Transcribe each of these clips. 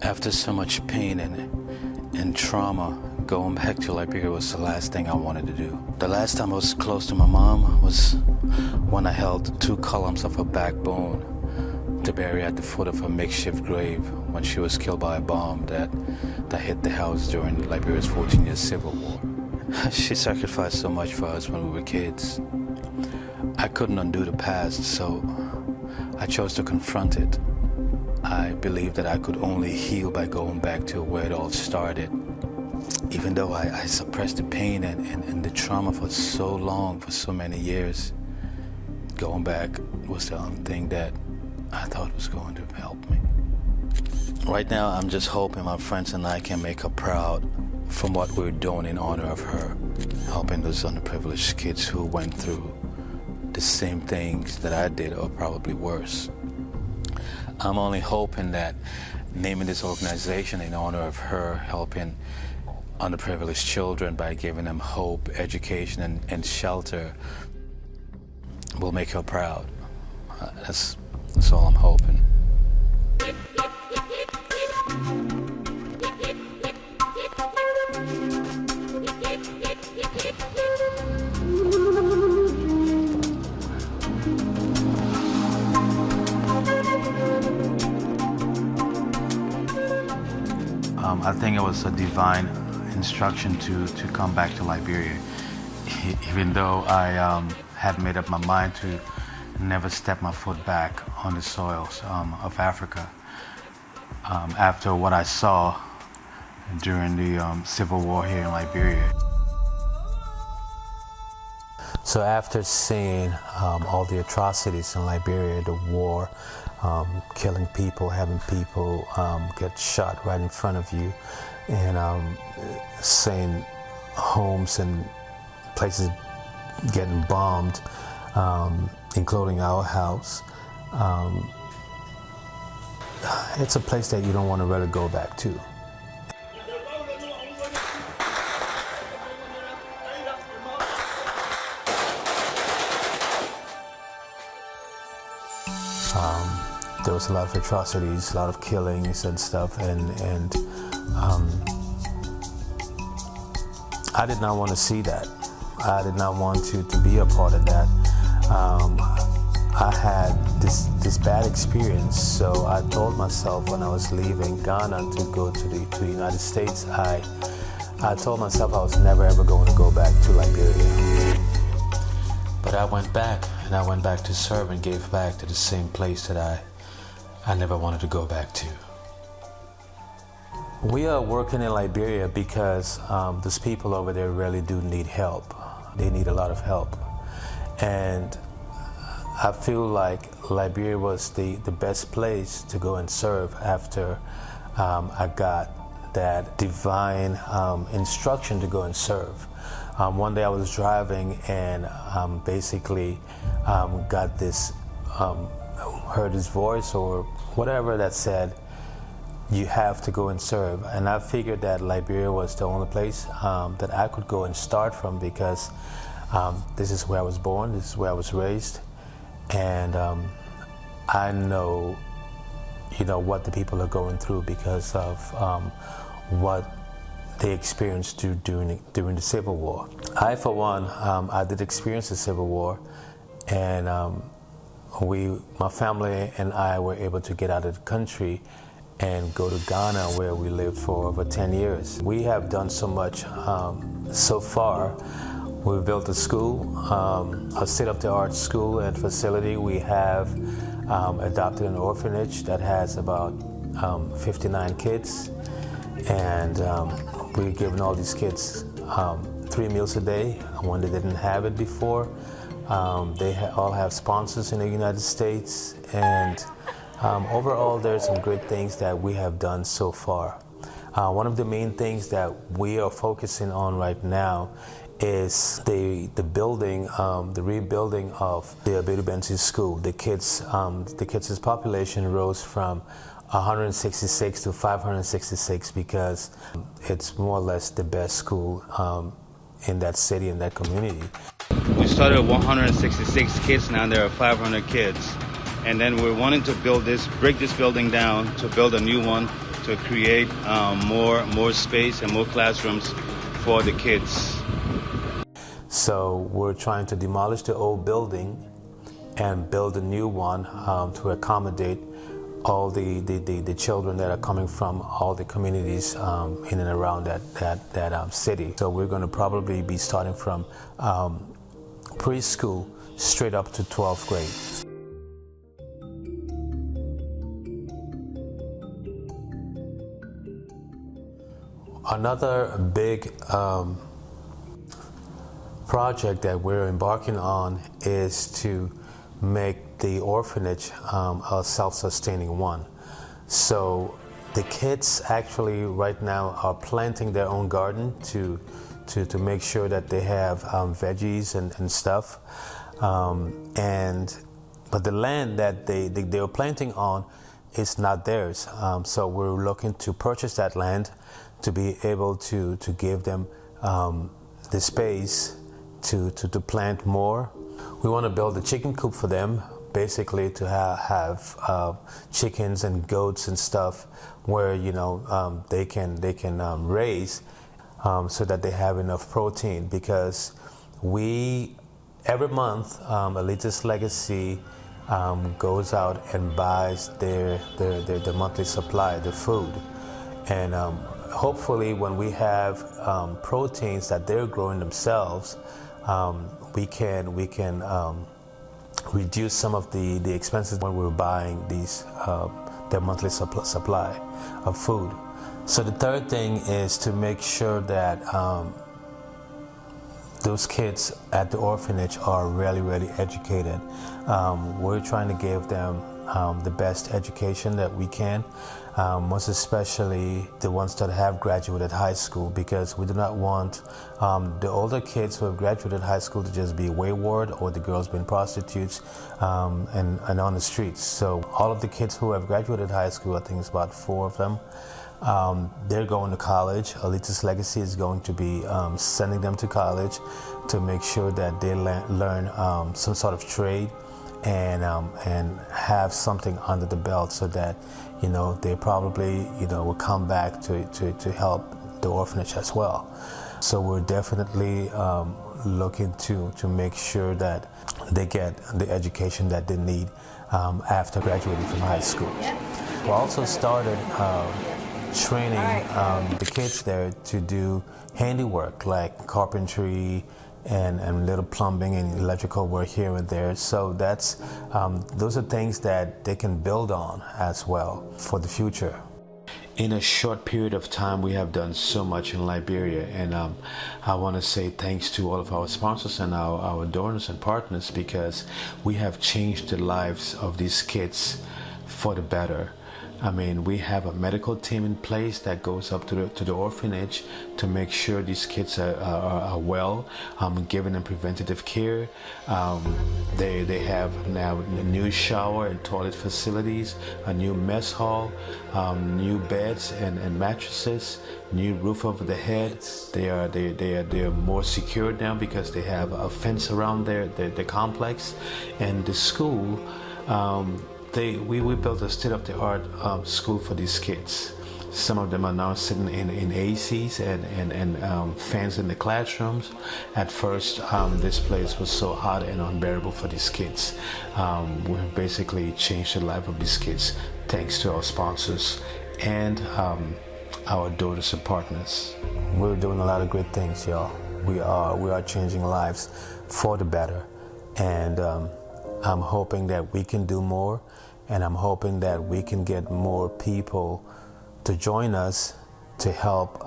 After so much pain and trauma, going back to Liberia was the last thing I wanted to do. The last time I was close to my mom was when I held 2 columns of her backbone to bury at the foot of her makeshift grave when she was killed by a bomb that hit the house during Liberia's 14-year civil war. She sacrificed so much for us when we were kids. I couldn't undo the past, so I chose to confront it. I believed that I could only heal by going back to where it all started. Even though I suppressed the pain and the trauma for so long, for so many years, going back was the only thing that I thought was going to help me. Right now, I'm just hoping my friends and I can make her proud from what we're doing in honor of her, helping those underprivileged kids who went through the same things that I did, or probably worse. I'm only hoping that naming this organization in honor of her, helping underprivileged children by giving them hope, education, and shelter, will make her proud. That's all I'm hoping. I think it was a divine instruction to come back to Liberia, even though I had made up my mind to never step my foot back on the soils of Africa. After what I saw during the civil war here in Liberia. So after seeing all the atrocities in Liberia, the war, killing people, having people get shot right in front of you, and seeing homes and places getting bombed, including our house, it's a place that you don't want to really go back to. There was a lot of atrocities, a lot of killings and stuff, and I did not want to see that. I did not want to be a part of that. I had this bad experience, so I told myself when I was leaving Ghana to go to the United States, I told myself I was never ever going to go back to Liberia. But I went back, and I went back to serve and gave back to the same place that I never wanted to go back to. We are working in Liberia because those people over there really do need help. They need a lot of help. And I feel like Liberia was the best place to go and serve after I got that divine instruction to go and serve. One day I was driving and basically got this, heard his voice or whatever that said, you have to go and serve. And I figured that Liberia was the only place that I could go and start from, because this is where I was born, this is where I was raised, and I know, what the people are going through because of what they experienced during the Civil War. I, for one, I did experience the Civil War, and my family and I were able to get out of the country and go to Ghana, where we lived for over 10 years. We have done so much so far. We've built a school, a state-of-the-art school and facility. We have adopted an orphanage that has about 59 kids, and we're giving all these kids 3 meals a day when they didn't have it before. They all have sponsors in the United States, and overall there's some great things that we have done so far. One of the main things that we are focusing on right now is the building, the rebuilding of the Abedu School. The kids' population rose from 166 to 566 because it's more or less the best school in that city, in that community. We started with 166 kids, now there are 500 kids. And then we're wanting to break this building down to build a new one to create more space and more classrooms for the kids. So we're trying to demolish the old building and build a new one to accommodate all the children that are coming from all the communities in and around that city. So we're going to probably be starting from preschool straight up to 12th grade. Another big project that we're embarking on is to make the orphanage a self-sustaining one. So the kids actually right now are planting their own garden to make sure that they have veggies and stuff. But the land that they are planting on is not theirs. So we're looking to purchase that land to be able to give them the space to plant more. We want to build a chicken coop for them, basically to have chickens and goats and stuff where they can raise so that they have enough protein, because every month Elitist Legacy goes out and buys their monthly supply, the food, and hopefully when we have proteins that they're growing themselves, we can reduce some of the expenses when we're buying their monthly supply of food. So the third thing is to make sure that those kids at the orphanage are really educated. We're trying to give them the best education that we can, most especially the ones that have graduated high school, because we do not want the older kids who have graduated high school to just be wayward, or the girls being prostitutes and on the streets. So all of the kids who have graduated high school, I think it's about 4 of them, they're going to college. Elitist Legacy is going to be sending them to college to make sure that they learn some sort of trade and have something under the belt, so that they probably will come back to help the orphanage as well. So we're definitely looking to make sure that they get the education that they need after graduating from high school. We also started training the kids there to do handiwork like carpentry and little plumbing and electrical work here and there. So those are things that they can build on as well for the future. In a short period of time, we have done so much in Liberia, and I want to say thanks to all of our sponsors and our donors and partners, because we have changed the lives of these kids for the better. I mean, we have a medical team in place that goes up to the orphanage to make sure these kids are well, giving them preventative care. They have now a new shower and toilet facilities, a new mess hall, new beds and mattresses, new roof over the head. They are more secure now because they have a fence around their complex, and the school. We built a state-of-the-art school for these kids. Some of them are now sitting in ACs and fans in the classrooms. At first, this place was so hot and unbearable for these kids. We have basically changed the life of these kids thanks to our sponsors and our donors and partners. We're doing a lot of great things, y'all. We are changing lives for the better, and I'm hoping that we can do more, and I'm hoping that we can get more people to join us to help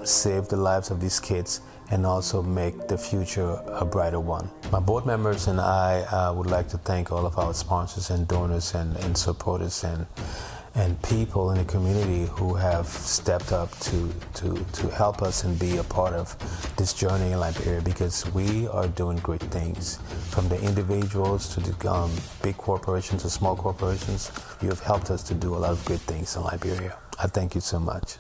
save the lives of these kids and also make the future a brighter one. My board members and I would like to thank all of our sponsors and donors and supporters and people in the community who have stepped up to help us and be a part of this journey in Liberia, because we are doing great things. From the individuals to the big corporations to small corporations, you have helped us to do a lot of great things in Liberia. I thank you so much.